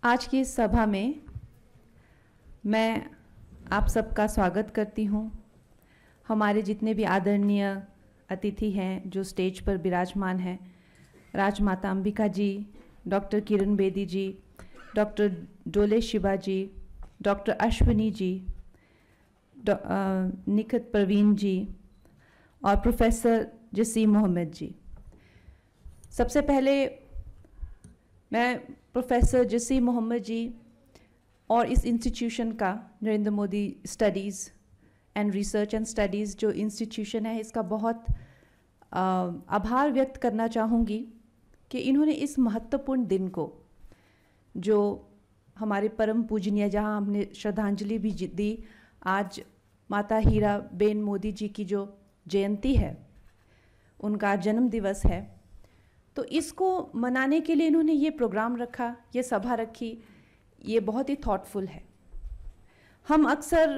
आज की इस सभा में मैं आप सबका स्वागत करती हूँ। हमारे जितने भी आदरणीय अतिथि हैं जो स्टेज पर विराजमान हैं, राजमाता अंबिका जी, डॉक्टर किरण बेदी जी, डॉक्टर डोले शिवा जी, डॉक्टर अश्विनी जी, निखत परवीन जी और प्रोफेसर जसीम मोहम्मद जी। सबसे पहले मैं प्रोफेसर जसीम मोहम्मद जी और इस इंस्टीट्यूशन का, Narendra Modi studies and research and studies जो इंस्टीट्यूशन है, इसका बहुत आभार व्यक्त करना चाहूँगी कि इन्होंने इस महत्वपूर्ण दिन को, जो हमारे परम पूजनीय, जहाँ हमने श्रद्धांजलि भी दी, आज माता हीराबेन मोदी जी की जो जयंती है, उनका जन्म दिवस है, तो इसको मनाने के लिए इन्होंने ये प्रोग्राम रखा, ये सभा रखी। ये बहुत ही थॉटफुल है। हम अक्सर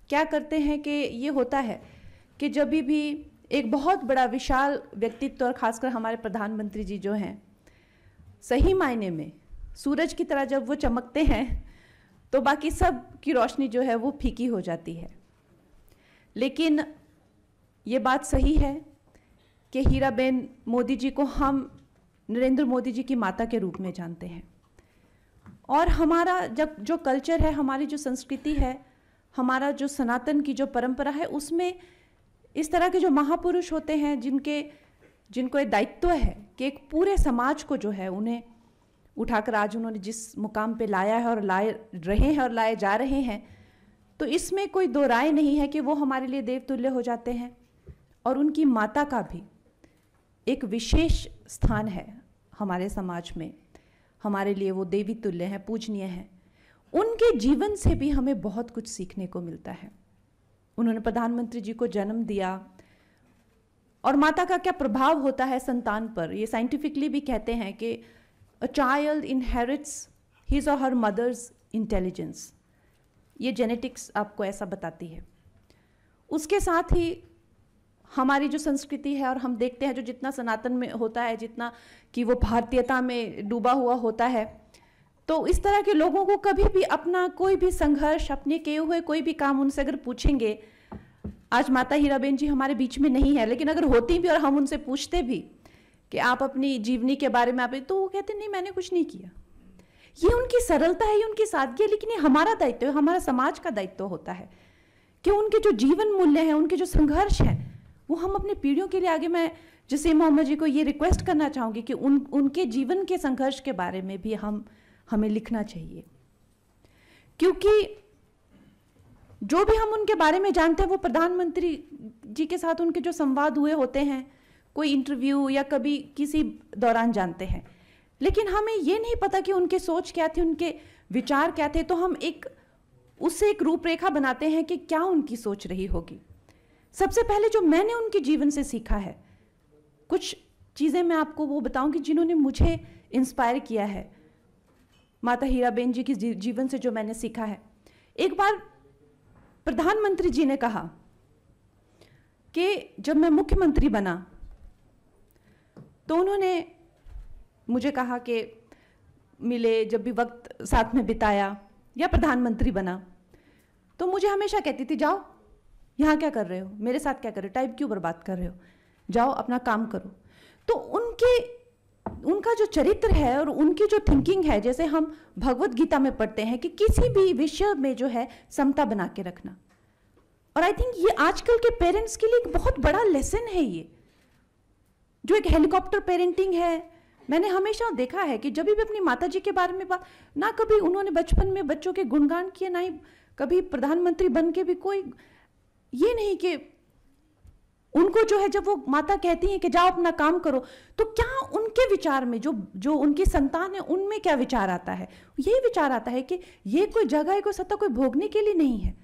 क्या करते हैं कि ये होता है कि जब भी एक बहुत बड़ा विशाल व्यक्तित्व, और ख़ासकर हमारे प्रधानमंत्री जी जो हैं, सही मायने में सूरज की तरह जब वो चमकते हैं तो बाकी सब की रोशनी जो है वो फीकी हो जाती है। लेकिन ये बात सही है कि हीराबेन मोदी जी को हम नरेंद्र मोदी जी की माता के रूप में जानते हैं। और हमारा जब जो कल्चर है, हमारी जो संस्कृति है, हमारा जो सनातन की जो परंपरा है, उसमें इस तरह के जो महापुरुष होते हैं जिनको ये दायित्व है कि एक पूरे समाज को जो है उन्हें उठाकर आज उन्होंने जिस मुकाम पे लाया है और लाए रहे हैं और लाए जा रहे हैं, तो इसमें कोई दो राय नहीं है कि वो हमारे लिए देवतुल्य हो जाते हैं। और उनकी माता का भी एक विशेष स्थान है हमारे समाज में। हमारे लिए वो देवी तुल्य हैं, पूजनीय हैं। उनके जीवन से भी हमें बहुत कुछ सीखने को मिलता है। उन्होंने प्रधानमंत्री जी को जन्म दिया, और माता का क्या प्रभाव होता है संतान पर। ये साइंटिफिकली भी कहते हैं कि अ चाइल्ड इनहेरिट्स हिज और हर मदर्स इंटेलिजेंस। ये जेनेटिक्स आपको ऐसा बताती है। उसके साथ ही हमारी जो संस्कृति है, और हम देखते हैं जो जितना सनातन में होता है, जितना कि वो भारतीयता में डूबा हुआ होता है, तो इस तरह के लोगों को कभी भी अपना कोई भी संघर्ष, अपने किए हुए कोई भी काम उनसे अगर पूछेंगे, आज माता हीराबेन जी हमारे बीच में नहीं है, लेकिन अगर होती भी और हम उनसे पूछते भी कि आप अपनी जीवनी के बारे में, आप, तो वो कहते नहीं, मैंने कुछ नहीं किया। ये उनकी सरलता है, ये उनकी सादगी है। लेकिन ये हमारा दायित्व है, हमारा समाज का दायित्व होता है कि उनके जो जीवन मूल्य हैं, उनके जो संघर्ष हैं, वो हम अपने पीढ़ियों के लिए आगे, मैं जसीम मोहम्मद जी को ये रिक्वेस्ट करना चाहूँगी कि उनके जीवन के संघर्ष के बारे में भी हमें लिखना चाहिए। क्योंकि जो भी हम उनके बारे में जानते हैं, वो प्रधानमंत्री जी के साथ उनके जो संवाद हुए होते हैं, कोई इंटरव्यू या कभी किसी दौरान जानते हैं। लेकिन हमें ये नहीं पता कि उनके सोच क्या थे, उनके विचार क्या थे। तो हम उससे एक रूपरेखा बनाते हैं कि क्या उनकी सोच रही होगी। सबसे पहले जो मैंने उनके जीवन से सीखा है, कुछ चीज़ें मैं आपको वो बताऊंगी जिन्होंने मुझे इंस्पायर किया है। माता हीराबेन जी की जीवन से जो मैंने सीखा है, एक बार प्रधानमंत्री जी ने कहा कि जब मैं मुख्यमंत्री बना तो उन्होंने मुझे कहा कि मिले, जब भी वक्त साथ में बिताया, या प्रधानमंत्री बना तो मुझे हमेशा कहती थी, जाओ यहाँ क्या कर रहे हो, मेरे साथ क्या कर रहे हो, टाइम क्यों बर्बाद कर रहे हो, जाओ अपना काम करो। तो उनका जो चरित्र है और उनकी जो थिंकिंग है, जैसे हम भगवत गीता में पढ़ते हैं कि किसी भी विषय में जो है समता बना के रखना। और आई थिंक ये आजकल के पेरेंट्स के लिए एक बहुत बड़ा लेसन है। ये जो एक हेलीकॉप्टर पेरेंटिंग है, मैंने हमेशा देखा है कि जब भी अपनी माता जी के बारे में बात, ना कभी उन्होंने बचपन में बच्चों के गुणगान किए, ना ही कभी प्रधानमंत्री बन के भी कोई ये नहीं कि उनको जो है, जब वो माता कहती हैं कि जाओ अपना काम करो, तो क्या उनके विचार में, जो उनकी संतान है, उनमें क्या विचार आता है? यही विचार आता है कि ये कोई जगह, कोई सत्ता कोई भोगने के लिए नहीं है।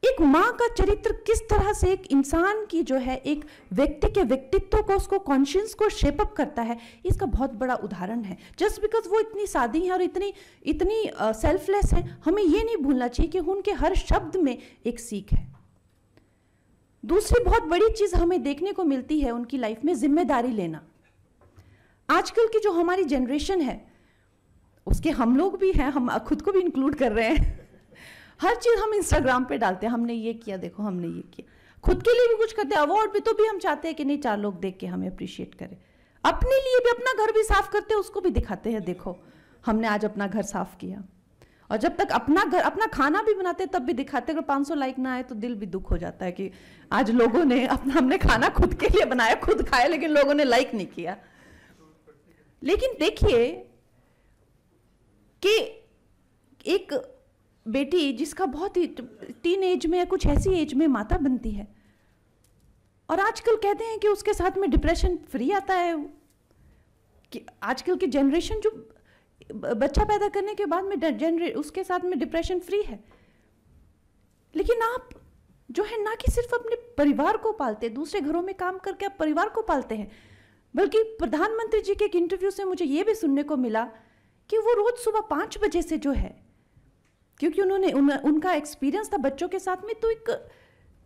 एक माँ का चरित्र किस तरह से एक इंसान की जो है, एक व्यक्ति के व्यक्तित्व को, उसको कॉन्शियस को शेप अप करता है, इसका बहुत बड़ा उदाहरण है। जस्ट बिकॉज वो इतनी सादी है और इतनी सेल्फलेस है, हमें ये नहीं भूलना चाहिए कि उनके हर शब्द में एक सीख है। दूसरी बहुत बड़ी चीज हमें देखने को मिलती है उनकी लाइफ में, जिम्मेदारी लेना। आजकल की जो हमारी जनरेशन है, उसके हम लोग भी हैं, हम खुद को भी इंक्लूड कर रहे हैं। हर चीज़ हम इंस्टाग्राम पे डालते हैं, हमने ये किया, देखो हमने ये किया, खुद के लिए भी कुछ करते हैं, अवार्ड भी तो भी हम चाहते हैं कि नहीं 4 लोग देख के हमें अप्रिशिएट करें। अपने लिए भी अपना घर भी साफ करते हैं, उसको भी दिखाते हैं, देखो हमने आज अपना घर साफ किया। और जब तक अपना घर, अपना खाना भी बनाते हैं तब भी दिखाते हैं। अगर 500 लाइक ना आए तो दिल भी दुख हो जाता है कि आज लोगों ने हमने खाना खुद के लिए बनाया, खुद खाया, लेकिन लोगों ने लाइक नहीं किया। लेकिन देखिए कि एक बेटी जिसका बहुत ही टीन एज में या कुछ ऐसी एज में माता बनती है, और आजकल कहते हैं कि उसके साथ में डिप्रेशन फ्री आता है, कि आजकल की जनरेशन जो बच्चा पैदा करने के बाद में उसके साथ में डिप्रेशन फ्री है। लेकिन आप जो है ना कि सिर्फ अपने परिवार को पालते, दूसरे घरों में काम करके आप परिवार को पालते हैं, बल्कि प्रधानमंत्री जी के एक इंटरव्यू से मुझे ये भी सुनने को मिला कि वो रोज सुबह 5 बजे से जो है, क्योंकि उनका एक्सपीरियंस था बच्चों के साथ में, तो एक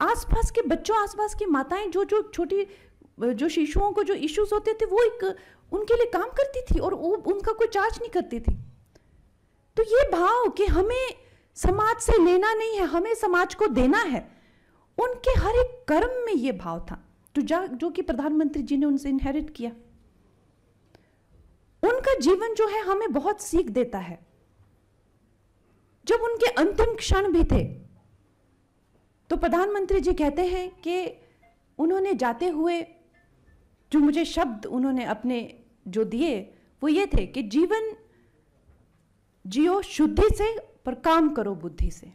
आसपास के बच्चों, आसपास की माताएं जो छोटी जो शिशुओं को जो इश्यूज होते थे वो एक उनके लिए काम करती थी और वो उनका कोई चार्ज नहीं करती थी। तो ये भाव कि हमें समाज से लेना नहीं है, हमें समाज को देना है, उनके हर एक कर्म में ये भाव था, तो जो कि प्रधानमंत्री जी ने उनसे इनहेरिट किया। उनका जीवन जो है हमें बहुत सीख देता है। जब उनके अंतिम क्षण भी थे तो प्रधानमंत्री जी कहते हैं कि उन्होंने जाते हुए जो मुझे शब्द उन्होंने अपने जो दिए वो ये थे कि जीवन जियो शुद्धि से पर काम करो बुद्धि से।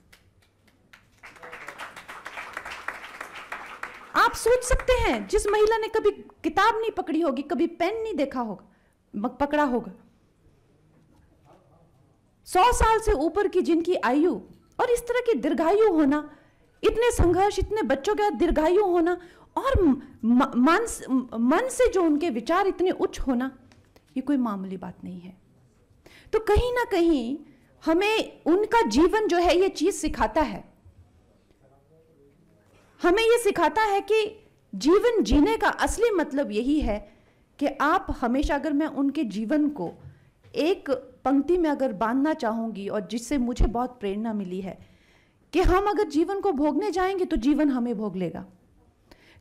आप सोच सकते हैं जिस महिला ने कभी किताब नहीं पकड़ी होगी, कभी पेन नहीं देखा होगा, पकड़ा होगा, 100 साल से ऊपर की जिनकी आयु, और इस तरह की दीर्घायु होना, इतने संघर्ष, इतने बच्चों के दीर्घायु होना, और मन से जो उनके विचार इतने उच्च होना, ये कोई मामूली बात नहीं है। तो कहीं ना कहीं हमें उनका जीवन जो है ये चीज सिखाता है, हमें ये सिखाता है कि जीवन जीने का असली मतलब यही है कि आप हमेशा, अगर मैं उनके जीवन को एक पंक्ति में अगर बांधना चाहूंगी, और जिससे मुझे बहुत प्रेरणा मिली है कि हम अगर जीवन को भोगने जाएंगे तो जीवन हमें भोग लेगा,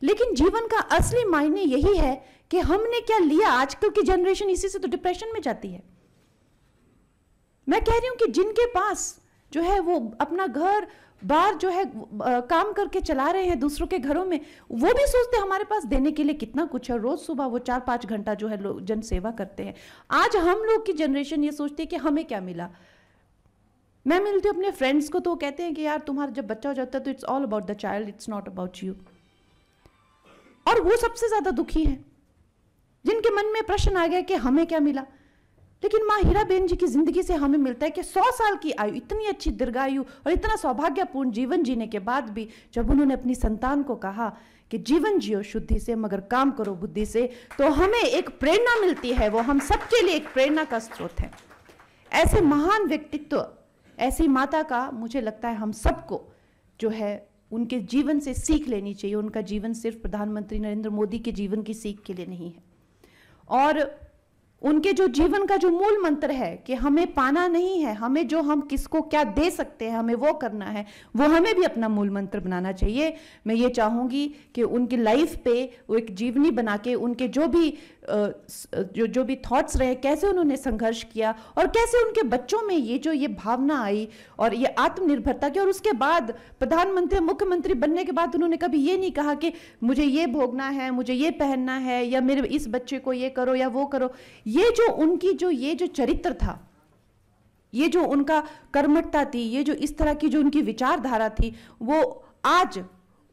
लेकिन जीवन का असली मायने यही है कि हमने क्या लिया। आजकल की जनरेशन इसी से तो डिप्रेशन में जाती है। मैं कह रही हूं कि जिनके पास जो है वो अपना घर बार जो है काम करके चला रहे हैं दूसरों के घरों में, वो भी सोचते हैं हमारे पास देने के लिए कितना कुछ है। रोज सुबह वो 4-5 घंटा जो है जन सेवा करते हैं। आज हम लोग की जनरेशन ये सोचती है कि हमें क्या मिला। मैं मिलती हूँ अपने फ्रेंड्स को तो वो कहते हैं कि यार तुम्हारा जब बच्चा हो जाता है तो it's all about the child, it's not about you. और वो सबसे ज्यादा दुखी हैं जिनके मन में प्रश्न आ गया कि हमें क्या मिला। लेकिन माँ हीराबेन जी की जिंदगी से हमें मिलता है कि 100 साल की आयु, इतनी अच्छी दीर्घायु और इतना सौभाग्यपूर्ण जीवन जीने के बाद भी जब उन्होंने अपनी संतान को कहा कि जीवन जियो शुद्धि से मगर काम करो बुद्धि से, तो हमें एक प्रेरणा मिलती है। वो हम सबके लिए एक प्रेरणा का स्रोत है। ऐसे महान व्यक्तित्व, ऐसी माता का मुझे लगता है हम सबको जो है उनके जीवन से सीख लेनी चाहिए। उनका जीवन सिर्फ प्रधानमंत्री नरेंद्र मोदी के जीवन की सीख के लिए नहीं है, और उनके जो जीवन का जो मूल मंत्र है कि हमें पाना नहीं है, हमें जो हम किसको क्या दे सकते हैं हमें वो करना है, वो हमें भी अपना मूल मंत्र बनाना चाहिए। मैं ये चाहूँगी कि उनकी लाइफ पे वो एक जीवनी बना के उनके जो भी थॉट्स रहे, कैसे उन्होंने संघर्ष किया और कैसे उनके बच्चों में ये भावना आई और ये आत्मनिर्भरता की। और उसके बाद प्रधानमंत्री मुख्यमंत्री बनने के बाद उन्होंने कभी ये नहीं कहा कि मुझे ये भोगना है, मुझे ये पहनना है, या मेरे इस बच्चे को ये करो या वो करो। ये जो उनकी ये जो चरित्र था, ये जो उनका कर्मठता थी, ये जो इस तरह की जो उनकी विचारधारा थी, वो आज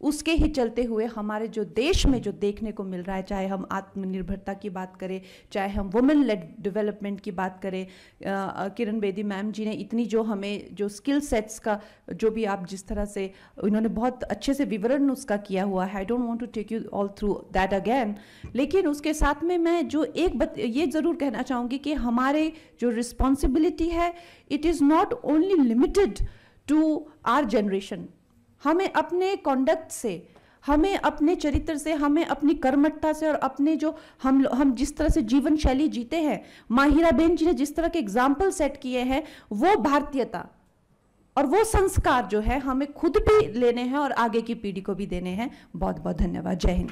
उसके ही चलते हुए हमारे जो देश में जो देखने को मिल रहा है, चाहे हम आत्मनिर्भरता की बात करें, चाहे हम वुमेन लेड डेवलपमेंट की बात करें। किरण बेदी मैम जी ने इतनी जो हमें जो स्किल सेट्स का जो भी आप जिस तरह से उन्होंने बहुत अच्छे से विवरण उसका किया हुआ है। I don't want to take you all through that again, लेकिन उसके साथ में मैं जो ये ज़रूर कहना चाहूँगी कि हमारे जो रिस्पॉन्सिबिलिटी है, it is not only limited to our generation. हमें अपने कॉन्डक्ट से, हमें अपने चरित्र से, हमें अपनी कर्मठता से और अपने जो हम जिस तरह से जीवन शैली जीते हैं, माँ हीराबेन जी ने जिस तरह के एग्जाम्पल सेट किए हैं, वो भारतीयता और वो संस्कार जो है हमें खुद भी लेने हैं और आगे की पीढ़ी को भी देने हैं। बहुत बहुत धन्यवाद। जय हिंद।